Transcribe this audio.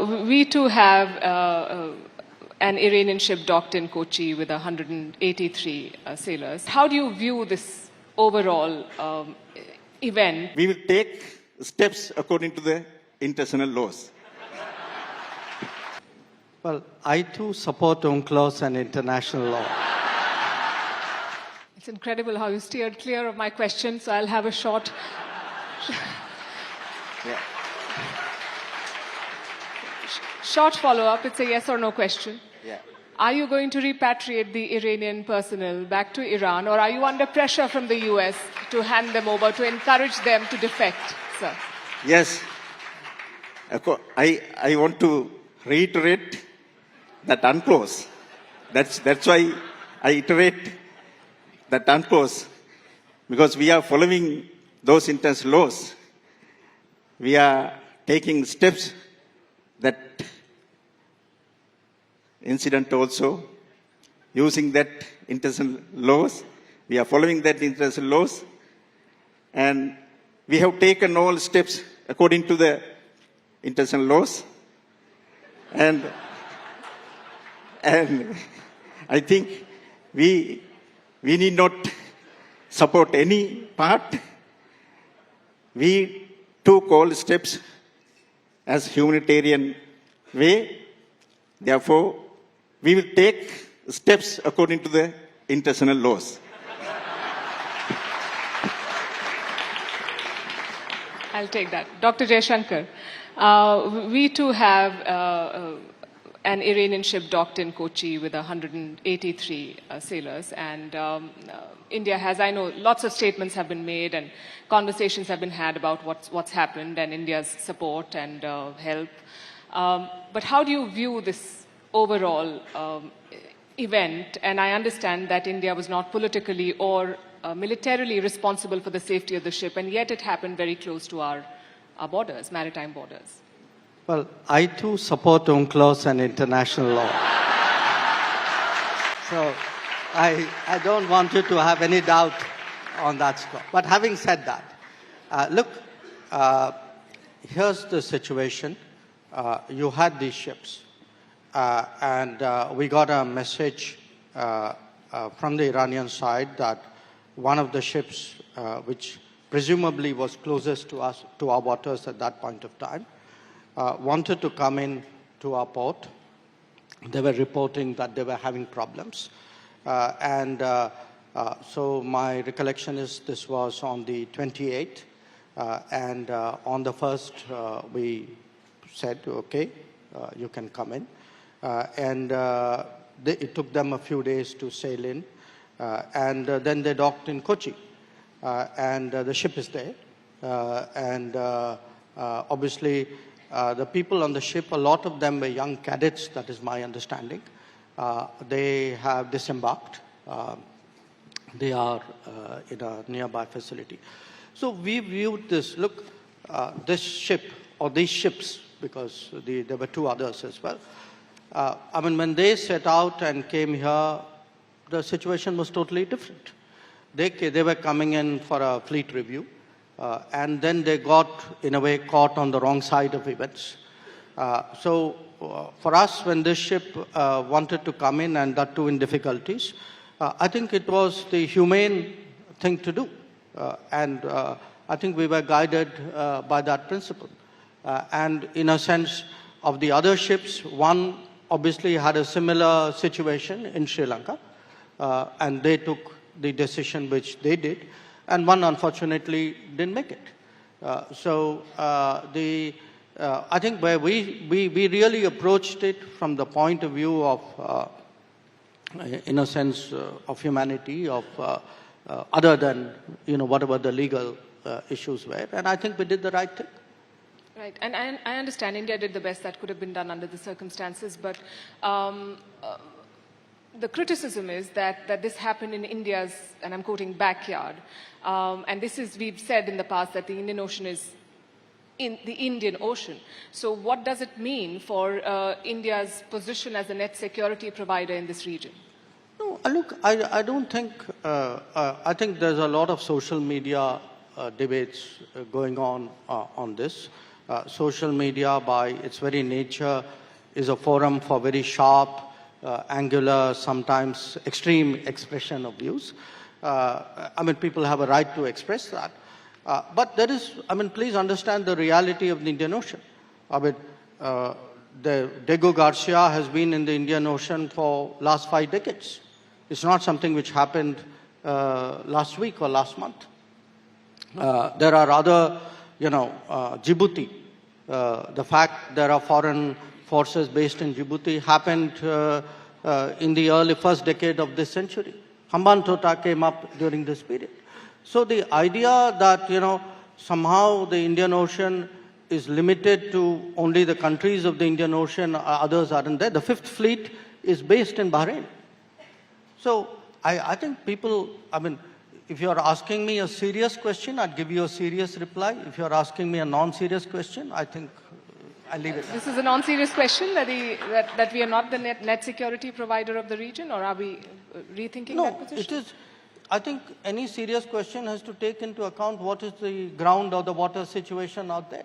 We too have an Iranian ship docked in Kochi with 183 sailors. How do you view this overall event? We will take steps according to the international laws. Well, I too support UNCLOS and international law. It's incredible how you steered clear of my question, so I'll have a short... Short follow-up. It's a yes or no question. Yeah. Are you going to repatriate the Iranian personnel back to Iran, or are you under pressure from the US to hand them over, to encourage them to defect, sir? Yes. I want to reiterate that UNCLOS. That's why I iterate that UNCLOS, because we are following those international laws. We are taking steps that incident also, using that international laws. We are following that international laws, and we have taken all steps according to the international laws. And I think we need not support any part. We took all steps as humanitarian way. Therefore, we will take steps according to the international laws. I'll take that. Dr. Jaishankar, we too have an Iranian ship docked in Kochi with 183 sailors, and India has, I know, lots of statements have been made and conversations have been had about what's happened and India's support and help. But how do you view this overall event? And I understand that India was not politically or militarily responsible for the safety of the ship, and yet it happened very close to our borders, maritime borders. Well, I too support UNCLOS and international law. So I don't want you to have any doubt on that score. But having said that, look, here's the situation. You had these ships, and we got a message from the Iranian side that one of the ships, which presumably was closest to us, to our waters at that point of time, wanted to come in to our port. They were reporting that they were having problems. So my recollection is this was on the 28th, and on the 1st we said, okay, you can come in. It took them a few days to sail in, and then they docked in Kochi, and the ship is there. Obviously, the people on the ship, a lot of them were young cadets, that is my understanding. They have disembarked. They are in a nearby facility. So we viewed this, look, this ship, or these ships, because there were two others as well. I mean, when they set out and came here, the situation was totally different. They were coming in for a fleet review, and then they got, in a way, caught on the wrong side of events. So for us, when this ship wanted to come in, and that too in difficulties, I think it was the humane thing to do. I think we were guided by that principle. And in a sense of the other ships, one obviously had a similar situation in Sri Lanka, and they took the decision which they did, and one unfortunately didn't make it. I think where we really approached it from the point of view of, in a sense, of humanity, of other than, whatever the legal issues were, and I think we did the right thing. Right, and I understand India did the best that could have been done under the circumstances, but the criticism is that this happened in India's, and I'm quoting, backyard. And this is, we've said in the past that the Indian Ocean is in the Indian Ocean. So what does it mean for India's position as a net security provider in this region? No, look, I don't think, I think there's a lot of social media debates going on this. Social media, by its very nature, is a forum for very sharp, angular, sometimes extreme expression of views. I mean, people have a right to express that. But there is, I mean, please understand the reality of the Indian Ocean. I mean, the Diego Garcia has been in the Indian Ocean for last 5 decades. It's not something which happened last week or last month. There are other, Djibouti. The fact there are foreign forces based in Djibouti happened in the early first decade of this century. Hambantota came up during this period. So the idea that, somehow the Indian Ocean is limited to only the countries of the Indian Ocean, others aren't there. The Fifth Fleet is based in Bahrain. So I think people, I mean, if you're asking me a serious question, I'd give you a serious reply. If you're asking me a non-serious question, I think I'll leave it. This is a non-serious question that we are not the net security provider of the region, or are we rethinking that position? No, it is. I think any serious question has to take into account what is the ground or the water situation out there.